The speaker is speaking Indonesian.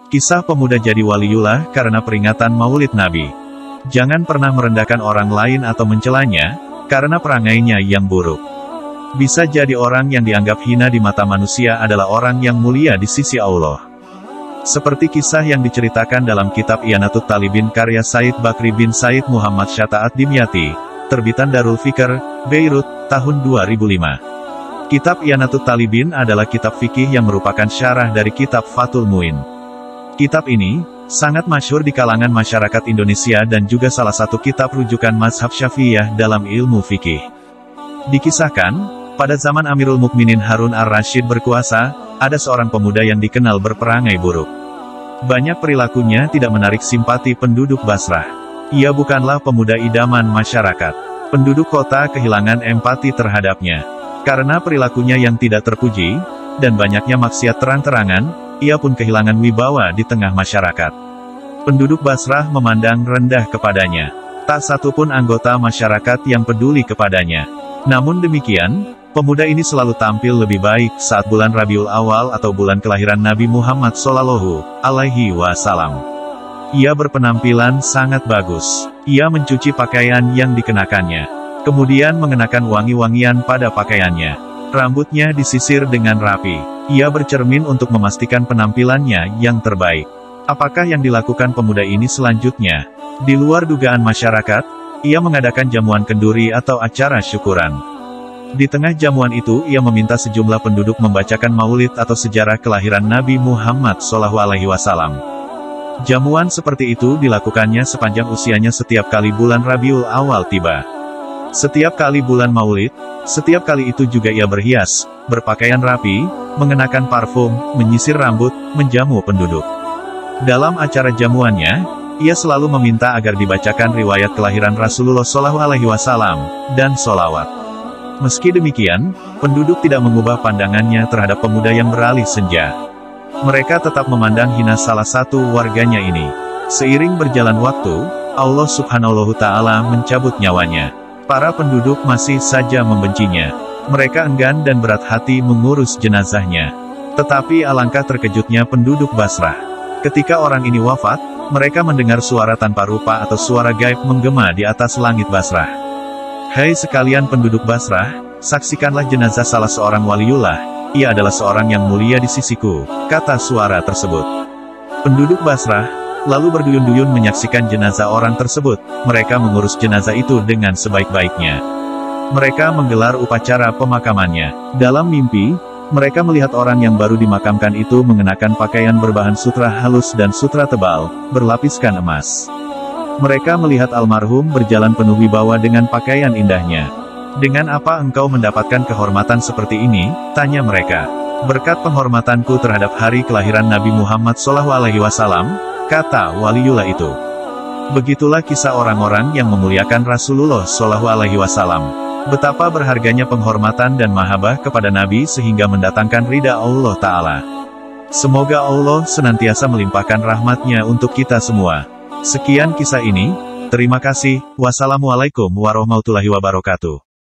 Kisah pemuda jadi waliullah karena peringatan Maulid Nabi. Jangan pernah merendahkan orang lain atau mencelanya, karena perangainya yang buruk. Bisa jadi orang yang dianggap hina di mata manusia adalah orang yang mulia di sisi Allah. Seperti kisah yang diceritakan dalam kitab I'anatut Talibin karya Said Bakri bin Said Muhammad Syata'at Dimyati, terbitan Darul Fikr, Beirut, tahun 2005. Kitab I'anatut Talibin adalah kitab fikih yang merupakan syarah dari kitab Fathul Muin. Kitab ini sangat masyhur di kalangan masyarakat Indonesia dan juga salah satu kitab rujukan mazhab Syafi'iyah dalam ilmu fikih. Dikisahkan, pada zaman Amirul Mukminin Harun ar-Rasyid berkuasa, ada seorang pemuda yang dikenal berperangai buruk. Banyak perilakunya tidak menarik simpati penduduk Basrah. Ia bukanlah pemuda idaman masyarakat. Penduduk kota kehilangan empati terhadapnya. Karena perilakunya yang tidak terpuji, dan banyaknya maksiat terang-terangan, ia pun kehilangan wibawa di tengah masyarakat. Penduduk Basrah memandang rendah kepadanya. Tak satu pun anggota masyarakat yang peduli kepadanya. Namun demikian, pemuda ini selalu tampil lebih baik saat bulan Rabiul Awal atau bulan kelahiran Nabi Muhammad SAW. Ia berpenampilan sangat bagus. Ia mencuci pakaian yang dikenakannya. Kemudian mengenakan wangi-wangian pada pakaiannya. Rambutnya disisir dengan rapi. Ia bercermin untuk memastikan penampilannya yang terbaik. Apakah yang dilakukan pemuda ini selanjutnya? Di luar dugaan masyarakat, ia mengadakan jamuan kenduri atau acara syukuran. Di tengah jamuan itu ia meminta sejumlah penduduk membacakan maulid atau sejarah kelahiran Nabi Muhammad SAW. Jamuan seperti itu dilakukannya sepanjang usianya setiap kali bulan Rabiul Awal tiba. Setiap kali bulan maulid, setiap kali itu juga ia berhias, berpakaian rapi, mengenakan parfum, menyisir rambut, menjamu penduduk. Dalam acara jamuannya, ia selalu meminta agar dibacakan riwayat kelahiran Rasulullah SAW, dan sholawat. Meski demikian, penduduk tidak mengubah pandangannya terhadap pemuda yang beralih senja. Mereka tetap memandang hina salah satu warganya ini. Seiring berjalan waktu, Allah Subhanahu wa Ta'ala mencabut nyawanya. Para penduduk masih saja membencinya. Mereka enggan dan berat hati mengurus jenazahnya. Tetapi alangkah terkejutnya penduduk Basrah. Ketika orang ini wafat, mereka mendengar suara tanpa rupa atau suara gaib menggema di atas langit Basrah. Hai sekalian penduduk Basrah, saksikanlah jenazah salah seorang waliullah. Ia adalah seorang yang mulia di sisiku, kata suara tersebut. Penduduk Basrah lalu berduyun-duyun menyaksikan jenazah orang tersebut. Mereka mengurus jenazah itu dengan sebaik-baiknya. Mereka menggelar upacara pemakamannya. Dalam mimpi, mereka melihat orang yang baru dimakamkan itu mengenakan pakaian berbahan sutra halus dan sutra tebal, berlapiskan emas. Mereka melihat almarhum berjalan penuh wibawa dengan pakaian indahnya. Dengan apa engkau mendapatkan kehormatan seperti ini? Tanya mereka. Berkat penghormatanku terhadap hari kelahiran Nabi Muhammad SAW, kata waliullah itu. Begitulah kisah orang-orang yang memuliakan Rasulullah SAW. Betapa berharganya penghormatan dan mahabbah kepada Nabi sehingga mendatangkan ridha Allah Ta'ala. Semoga Allah senantiasa melimpahkan rahmatnya untuk kita semua. Sekian kisah ini. Terima kasih. Wassalamualaikum warahmatullahi wabarakatuh.